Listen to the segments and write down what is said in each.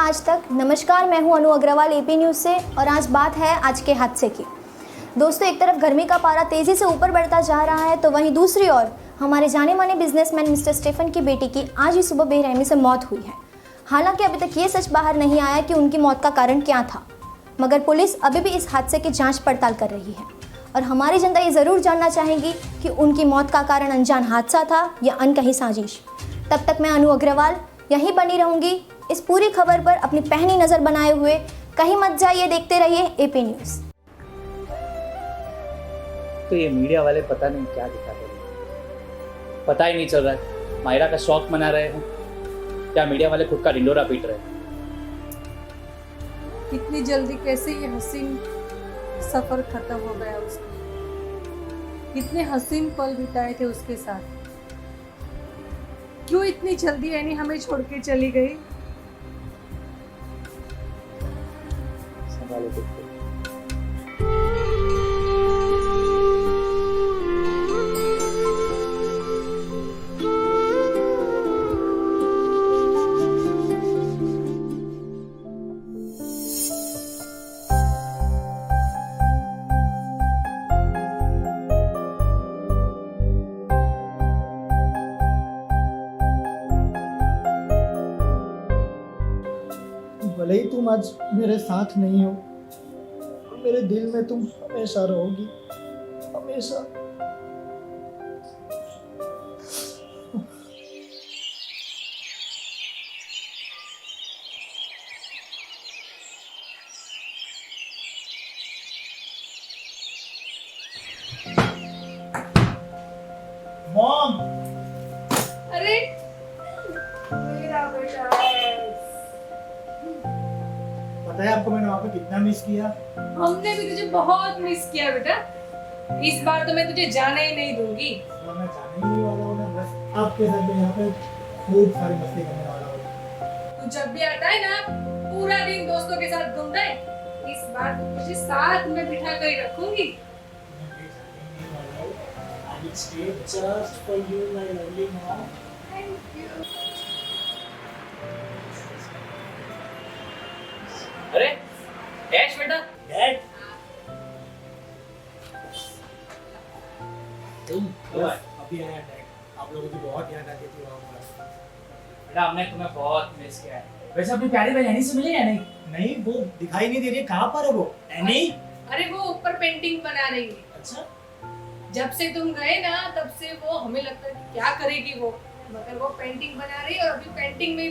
आज तक। नमस्कार, मैं हूं अनु अग्रवाल एपी न्यूज़ से और आज बात है आज के हादसे की। दोस्तों, एक तरफ गर्मी का पारा तेज़ी से ऊपर बढ़ता जा रहा है तो वहीं दूसरी ओर हमारे जाने माने बिजनेसमैन मिस्टर स्टीफन की बेटी की आज ही सुबह बेरहमी से मौत हुई है। हालांकि अभी तक ये सच बाहर नहीं आया कि उनकी मौत का कारण क्या था, मगर पुलिस अभी भी इस हादसे की जाँच पड़ताल कर रही है और हमारी जनता ये ज़रूर जानना चाहेगी कि उनकी मौत का कारण अनजान हादसा था या अनकही साजिश। तब तक मैं अनु अग्रवाल यहीं बनी रहूंगी इस पूरी खबर पर अपनी पैनी नज़र बनाए हुए। कहीं मत जाइए, देखते रहिए एपी न्यूज़। तो ये मीडिया वाले पता नहीं क्या दिखाते हैं, पता ही नहीं चल रहा है मायरा का शौक मना रहे हैं क्या मीडिया वाले खुद का ढिंडोरा पीट रहे हैं। कितनी जल्दी कैसे ये हसीन सफर खत्म हो गया उसका। कितने हसीन पल बिताए थे उसके साथ। क्यों इतनी जल्दी एनी हमें छोड़ के चली गई। संभालो खुद को। भले ही तुम आज मेरे साथ नहीं हो, मेरे दिल में तुम हमेशा रहोगी, हमेशा। मॉम, अरे मेरा बेटा, पता है आपको मैंने वहाँ पे कितना मिस किया। हमने भी तुझे बहुत मिस किया बेटा। इस बार तो मैं तुझे जाने ही नहीं दूंगी। और मैं जाने ही नहीं वाला हूँ ना, बस आपके साथ में यहाँ पे खूब सारी मस्ती करने वाला हूँ। तू जब भी आता है ना, पूरा दिन दोस्तों के साथ घूमता है। इस बार तो तुझे साथ में बिठा कर ही रखूंगी। I will stay just for you, my lovely mom. Thank you. अरे ऐश बेटा, Dad, तुम अभी आया डैड। आप लोगों की बहुत याद आती थी वहाँ पर। बेटा हमने तुम्हें बहुत मिस किया है। वैसे अपनी प्यारी बहन एनी से मिले या नहीं? नहीं, वो दिखाई नहीं दे रही है। कहाँ पर है वो? एनी? अरे वो ऊपर पेंटिंग बना रही है। अच्छा, जब से तुम गए ना, तब से वो हमें लगता है कि क्या करेगी वो, मगर वो पेंटिंग बना रही है और अभी पेंटिंग में ही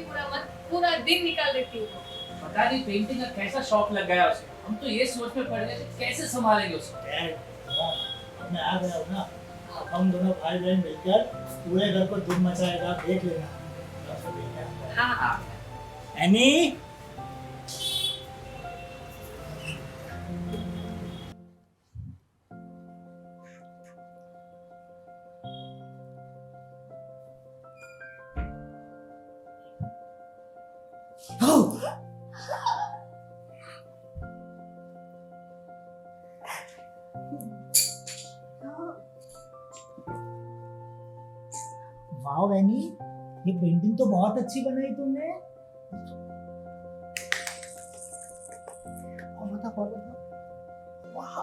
पूरा दिन निकाल देती है। पता नहीं पेंटिंग का कैसा शौक लग गया उसे। हम तो ये सोच में पड़ गए कि कैसे संभालेंगे उसको। डैड, मॉम, अब मैं आ गया हूँ ना। अब हम दोनों भाई बहन मिलकर पूरे घर को धूम मचाएगा, देख लेना। हाँ हाँ। एनी, वाओ एनी, ये पेंटिंग तो बहुत अच्छी बनाई तुमने। और बता। वाह,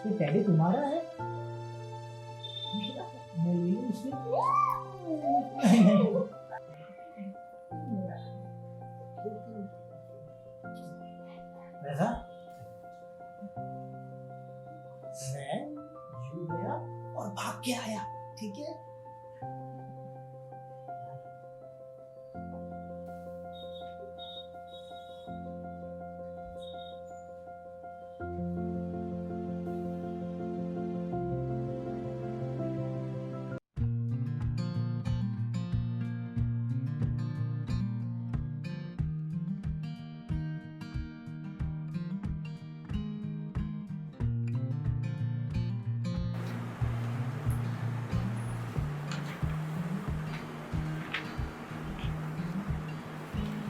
ये टेडी तुम्हारा है? मैं ले लूं इसे? वैसा मैं यू गया और भाग के आया, ठीक है?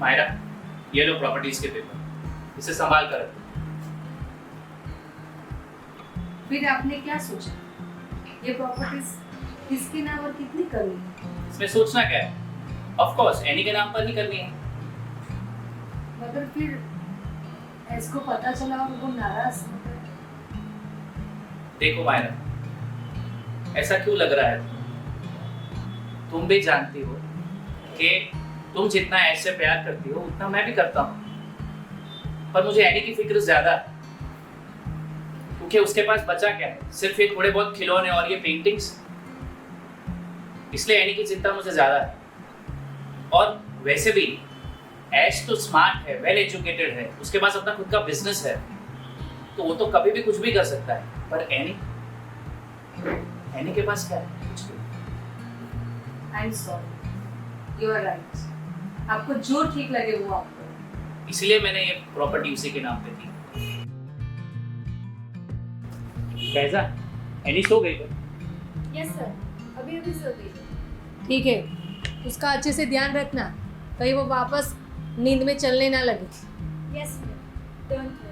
मायरा, ये लो प्रॉपर्टीज के पेपर, इसे संभाल कर रखो। फिर आपने क्या सोचा? ये प्रॉपर्टीज किसके नाम और कितनी करनी है? इसमें सोचना क्या है? ऑफ कोर्स एनी के नाम पर ही करनी है। मगर फिर इसको पता चला और वो नाराज हो गए। देखो मायरा, ऐसा क्यों लग रहा है? तुम भी जानती हो कि तुम जितना ऐसे प्यार करती हो उतना मैं भी करता हूँ, पर मुझे एडी की फिक्र ज्यादा है, क्योंकि उसके पास बचा क्या है? सिर्फ ये थोड़े बहुत खिलौने और ये पेंटिंग्स। इसलिए एडी की चिंता मुझे ज्यादा है। और वैसे भी ऐश तो स्मार्ट है, वेल एजुकेटेड है, उसके पास अपना खुद का बिजनेस है, तो वो तो कभी भी कुछ भी कर सकता है। पर एनी के पास क्या है? कुछ भी। I am sorry, you are right. आपको जो ठीक लगे वो आप करो। इसलिए मैंने ये प्रॉपर्टी उसी के नाम पे दी। कैसा? एनी सो गई? यस सर, अभी अभी सो गई। ठीक है, उसका अच्छे से ध्यान रखना, कहीं वो वापस नींद में चलने ना लगे। Yes ma'am, don't worry.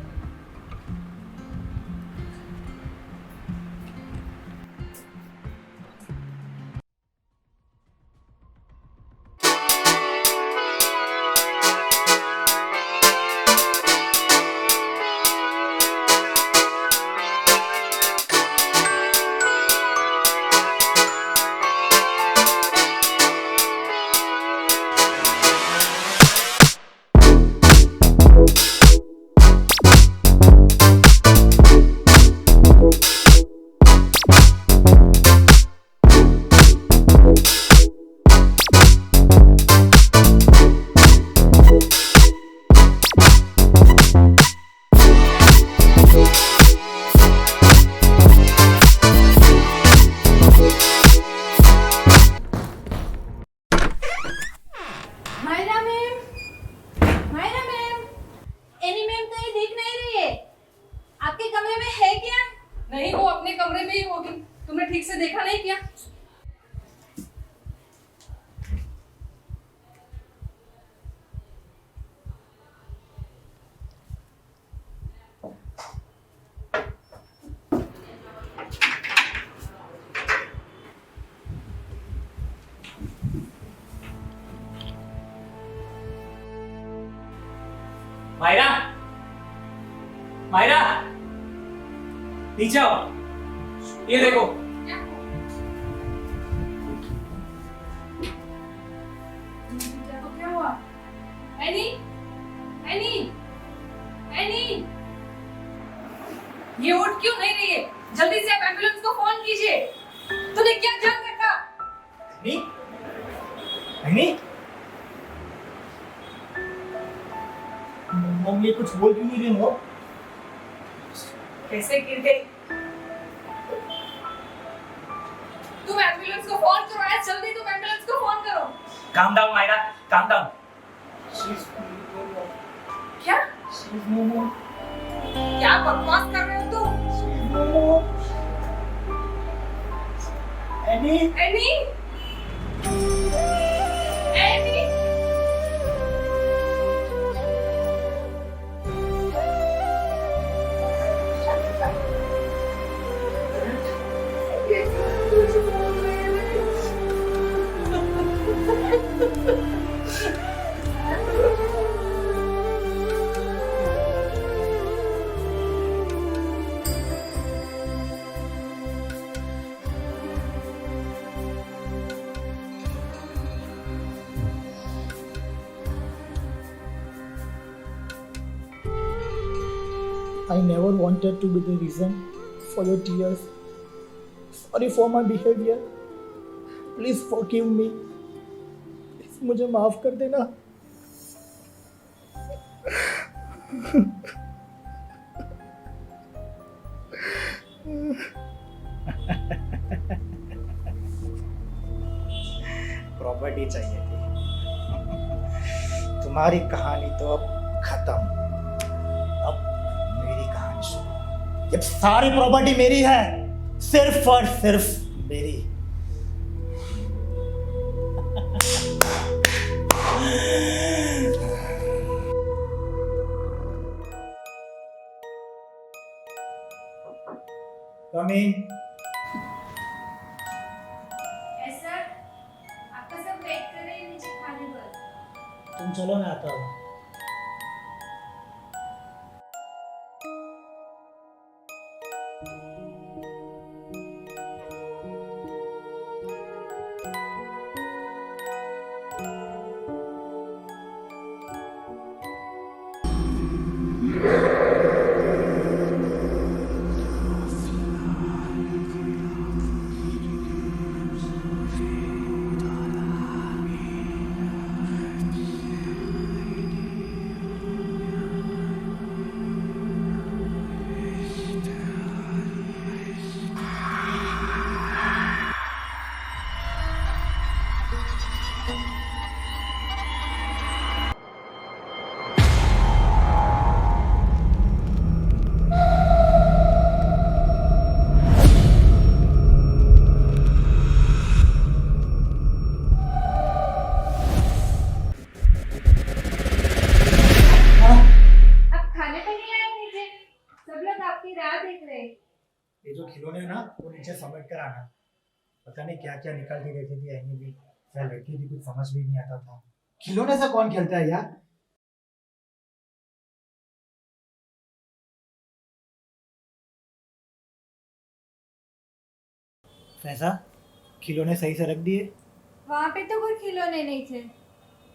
नहीं, वो अपने कमरे में ही होगी, तुमने ठीक से देखा नहीं क्या? मायरा, मायरा, नीचे आओ। ये देखो। क्या हुआ? एनी, एनी, एनी, ये उठ क्यों नहीं रही है? जल्दी से आप एम्बुलेंस को फोन कीजिए। तूने क्या ध्यान रखा? नहीं, मम्मी कुछ बोल क्यों नहीं रही हो? कैसे गिर गई? तुम एम्बुलेंस को फोन करो, आज जल्दी तुम एम्बुलेंस को फोन करो। Calm down Myra, calm down. क्या? क्या बकवास कर रहे हो तुम? Any, any, any, I never wanted to be the reason for your tears. Sorry for my behavior. Please forgive me. Please मुझे माफ कर देना. प्रॉपर्टी चाहिए थी. तुम्हारी कहानी तो अब खत्म. अब मेरी कहानी सुनो. ये सारी प्रॉपर्टी मेरी है, सिर्फ और सिर्फ मेरी. कमिंग। ऐसा आपका सब वेट कर रहे हैं नीचे खाने पर। तुम चलो, मैं आता हूँ। आप खाने पे नहीं आए नीचे, सब लोग आपकी राह देख रहे हैं। ये जो खिलौने हैं ना, वो नीचे समेट कर आना। पता नहीं क्या क्या निकालती रहती थी ऐनी भी, क्या लड़की थी, कुछ समझ भी नहीं आता था। खिलौने से कौन खेलता है यार? फैजा, खिलौने सही से रख दिए? वहाँ पे तो कोई खिलौने नहीं थे,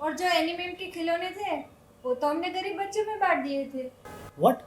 और जो एनिमेम के खिलौने थे वो तो हमने गरीब बच्चों में बांट दिए थे। व्हाट?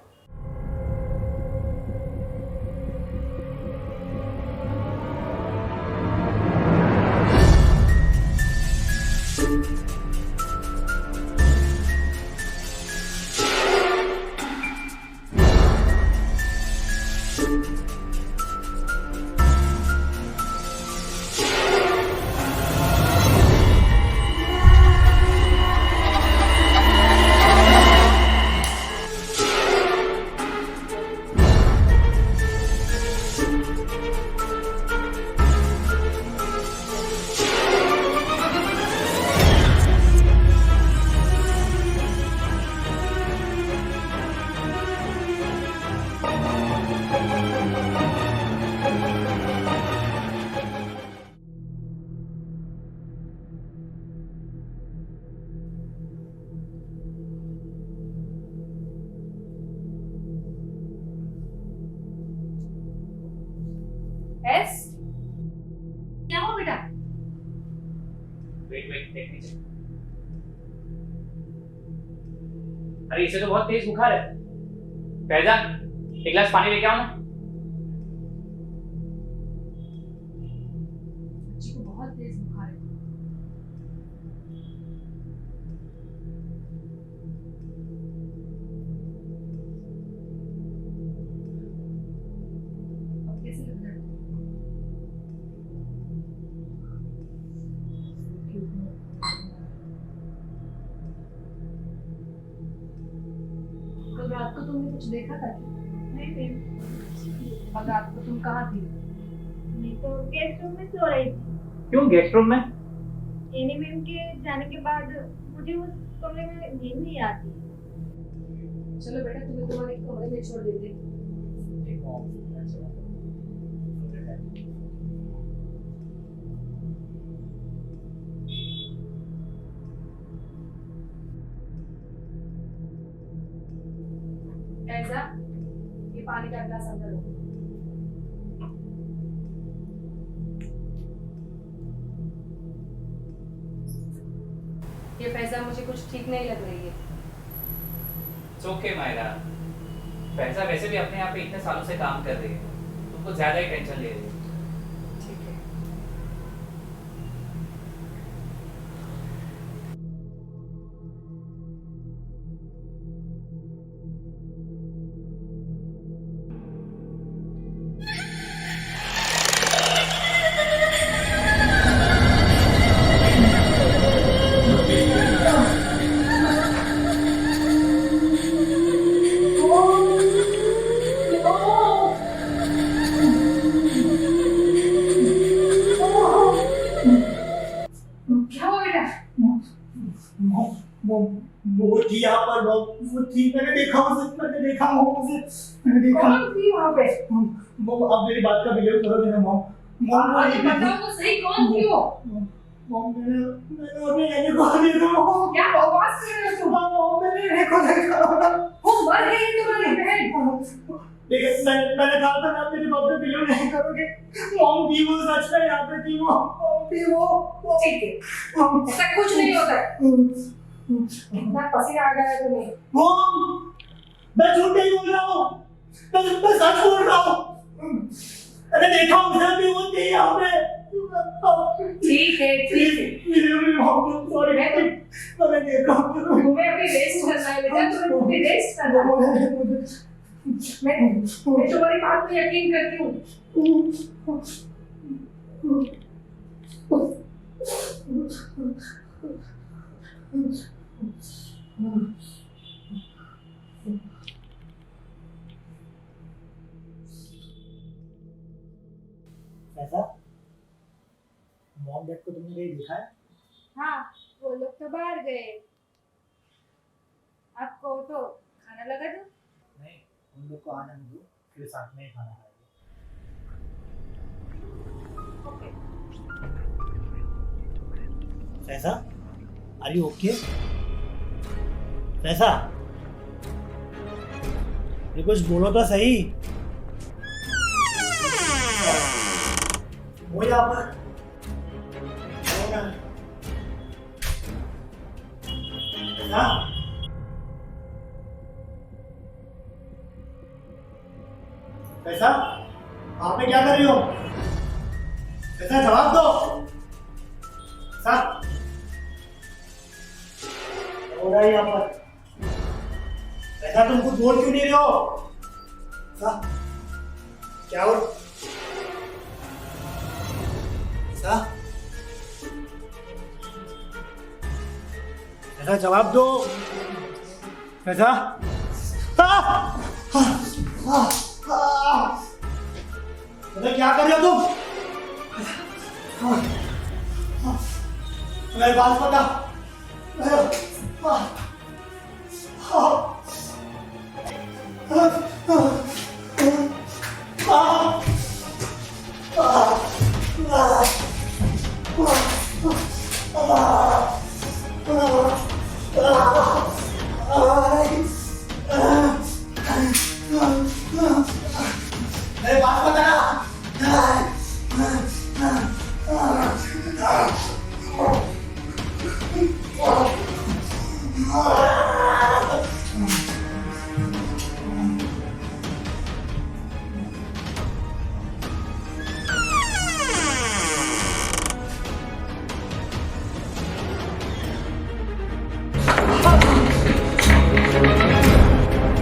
एस क्या हुआ बेटा? वेट वेट, देख नीचे। अरे इसे तो बहुत तेज बुखार है। फैजा, एक गिलास पानी लेके आओ ना। बच्ची को बहुत तेज बुखार है। अब कैसे लग रहा है? कल रात को तुमने कुछ देखा था? नहीं मैम, कल रात को तुम कहाँ थी? मैं तो गेस्ट रूम में सो रही थी। क्यों गेस्ट रूम में? एनी मैम के जाने के बाद मुझे उस कमरे में नींद नहीं आती। चलो बेटा, तुम्हें तुम्हारे कमरे में छोड़ देते हैं। ऐसा ये पानी का गिलास अंदर लो। ये फैजा मुझे कुछ ठीक नहीं लग रही है। It's okay Myra. फैजा वैसे भी अपने यहाँ पे इतने सालों से काम कर रही है, तुमको ज्यादा ही टेंशन ले रही है। ठीक है। वो थी यहाँ पर वो थी, मैंने देखा उसे, मैंने देखा कौन थी वहाँ पे? मॉम आप मेरी बात का बिलीव करोगे ना मॉम? मॉम वो आगे बताओ तो सही, कौन थी वो? मॉम मैंने अपने नैनी को देखा मॉम। क्या बकवास कर रहे हो तुम? मॉम मैंने नैनी को देखा। वो मर गई है तुम्हारी बहन। देखिए मैंने कहा था आप मेरी बात पे बिलीव नहीं करोगे। मॉम थी वो, सच में यहाँ पे थी मॉम थी वो। ठीक है, ऐसा कुछ नहीं होता है। कितना पसीना आ गया है तुम्हें? मॉम मैं झूठ नहीं बोल रहा हूँ, मैं सच बोल रहा हूँ। मैंने देखा उसे भी, वो थी यहाँ पे। ठीक है। सॉरी मैंने देखा। तुम्हें अभी रेस्ट करना है बेटा, तुम्हें अभी रेस्ट करना है। मैं तुम्हारी बात पे यकीन करती हूँ। ऐसा मॉम डैड को तुमने कहीं देखा है? हाँ, वो लोग तो बाहर गए। आपको तो खाना लगा दूं? नहीं, उन लोग को आनंद दो, फिर साथ में ही खाना खाएंगे। ओके। फैसा, आर यू ओके? फैसा, ये कुछ बोलो तो सही। वो यहाँ पर पैसा आप क्या कर रही हो? पैसा जवाब दो। पैसा हो रहा है यहाँ पर? पैसा तुम कुछ बोल क्यों नहीं रहे हो? पैसा क्या हो? पैसा पैसा जवाब दो। पैसा अरे क्या कर रहे हो तुम? मेरी बात बता। मेरी बात बता।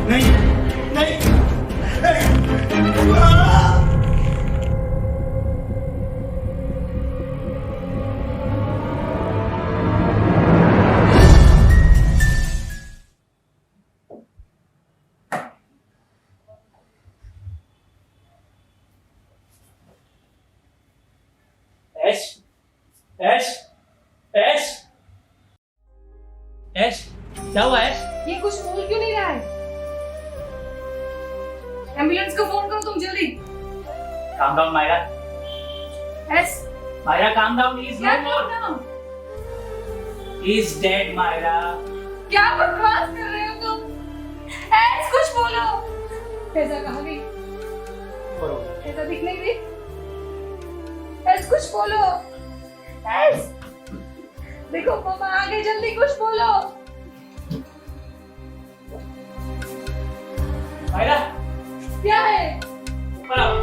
नहीं नहीं ऐश ऐश ऐश ऐश क्या हुआ ऐश? ये कुछ बोल क्यों नहीं रहा है? एम्बुलेंस को फोन करो तुम जल्दी। Calm down, Myra. S Myra, calm down. He's क्या no more. करना? He's dead, Myra. क्या बकवास कर रहे हो तुम? एस कुछ बोलो। फैजा कहाँ गई? करो। फैजा दिख नहीं रही? एस कुछ बोलो। एस देखो मामा आ गए, जल्दी कुछ बोलो। Myra, क्या है? ऊपर आओ।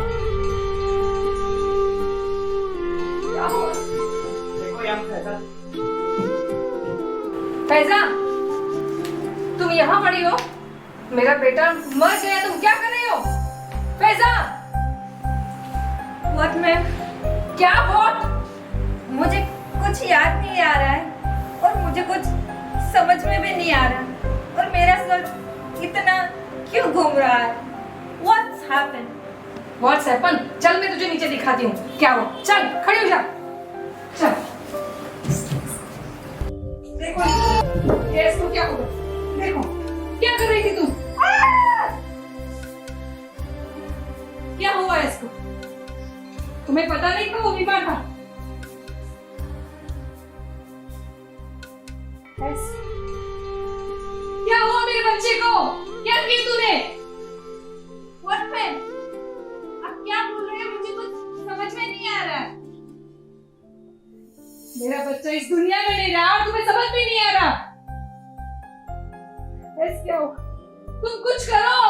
क्या हुआ? देखो यहाँ पे ऐसा। फैजा तुम यहाँ पड़ी हो? मेरा बेटा मर गया, तुम क्या कर रही हो? Faiza what ma'am? क्या वॉट? मुझे कुछ याद नहीं आ रहा है और मुझे कुछ समझ में भी नहीं आ रहा और मेरा सर इतना क्यों घूम रहा है? What's happened? What's happen? चल मैं तुझे नीचे दिखाती हूँ क्या हो। चल खड़ी हो जा। चल देखो ये इसको क्या हो गया? देखो क्या कर रही थी तुम? क्या हुआ इसको? तुम्हें पता नहीं था वो बीमार था? क्या हुआ मेरे बच्चे को? क्या किया तूने? What man? आप क्या बोल रहे हैं? मुझे कुछ समझ में नहीं आ रहा है। मेरा बच्चा इस दुनिया में नहीं रहा और तुम्हें समझ में नहीं आ रहा। क्या हो? तुम कुछ करो।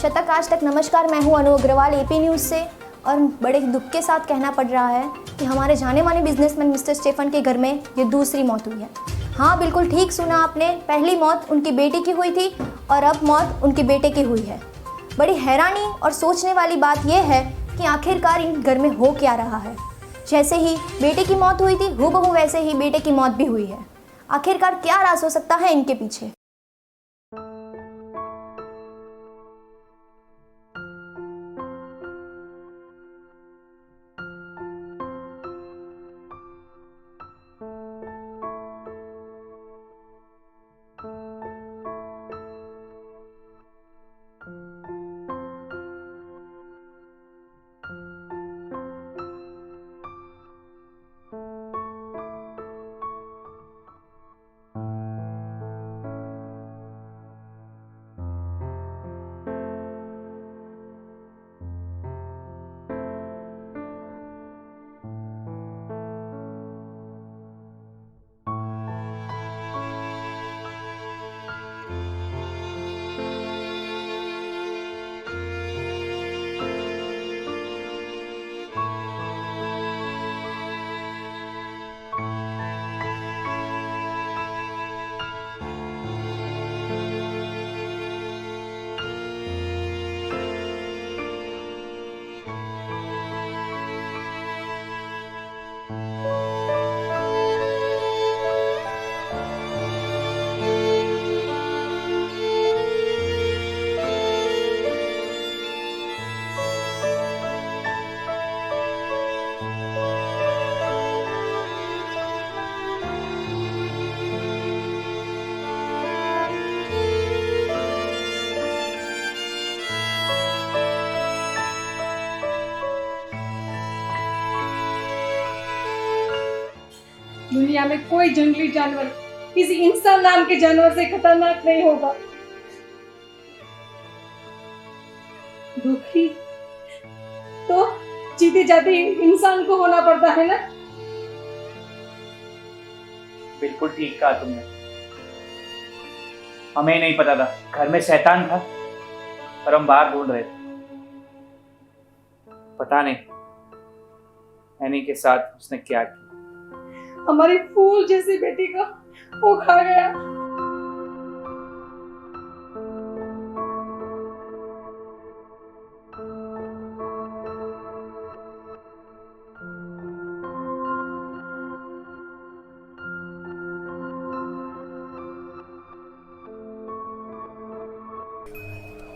शतक आज तक नमस्कार, मैं हूं अनु अग्रवाल एपी न्यूज़ से। और बड़े ही दुख के साथ कहना पड़ रहा है कि हमारे जाने माने बिजनेसमैन मिस्टर स्टेफन के घर में ये दूसरी मौत हुई है। हाँ, बिल्कुल ठीक सुना आपने, पहली मौत उनकी बेटी की हुई थी और अब मौत उनके बेटे की हुई है। बड़ी हैरानी और सोचने वाली बात यह है कि आखिरकार इन घर में हो क्या रहा है। जैसे ही बेटे की मौत हुई थी हूबहू वैसे ही बेटे की मौत भी हुई है। आखिरकार क्या राज हो सकता है इनके पीछे? दुनिया में कोई जंगली जानवर किसी इंसान नाम के जानवर से खतरनाक नहीं होगा। दुखी तो जीते जाते इंसान को होना पड़ता है ना। बिल्कुल ठीक कहा तुमने। हमें नहीं पता था घर में शैतान था और हम बाहर ढूंढ रहे थे। पता नहीं एनी के साथ उसने क्या किया। हमारी फूल जैसी बेटी का वो खा गया।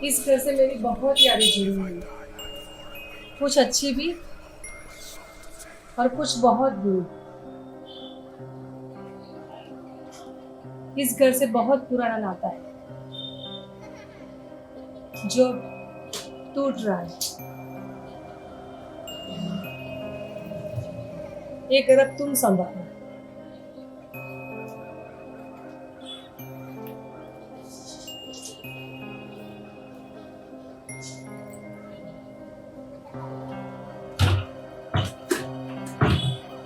इस घर से मेरी बहुत यादें जुड़ी हुई हैं, कुछ अच्छी भी और कुछ बहुत बुरी। इस घर से बहुत पुराना नाता है जो टूट रहा है। ये घर अब तुम संभालो।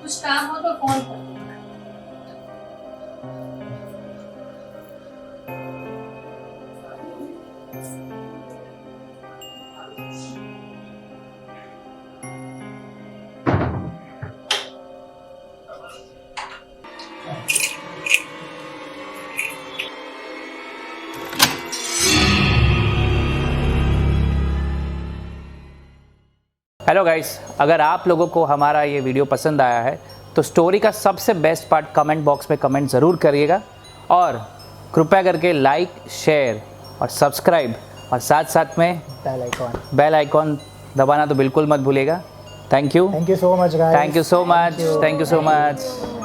कुछ काम हो तो फोन कर। हेलो गाइस, अगर आप लोगों को हमारा ये वीडियो पसंद आया है तो स्टोरी का सबसे बेस्ट पार्ट कमेंट बॉक्स में कमेंट ज़रूर करिएगा और कृपया करके लाइक, शेयर और सब्सक्राइब और साथ साथ में बेल आइकॉन दबाना तो बिल्कुल मत भूलिएगा। Thank you so much guys. Thank you so much.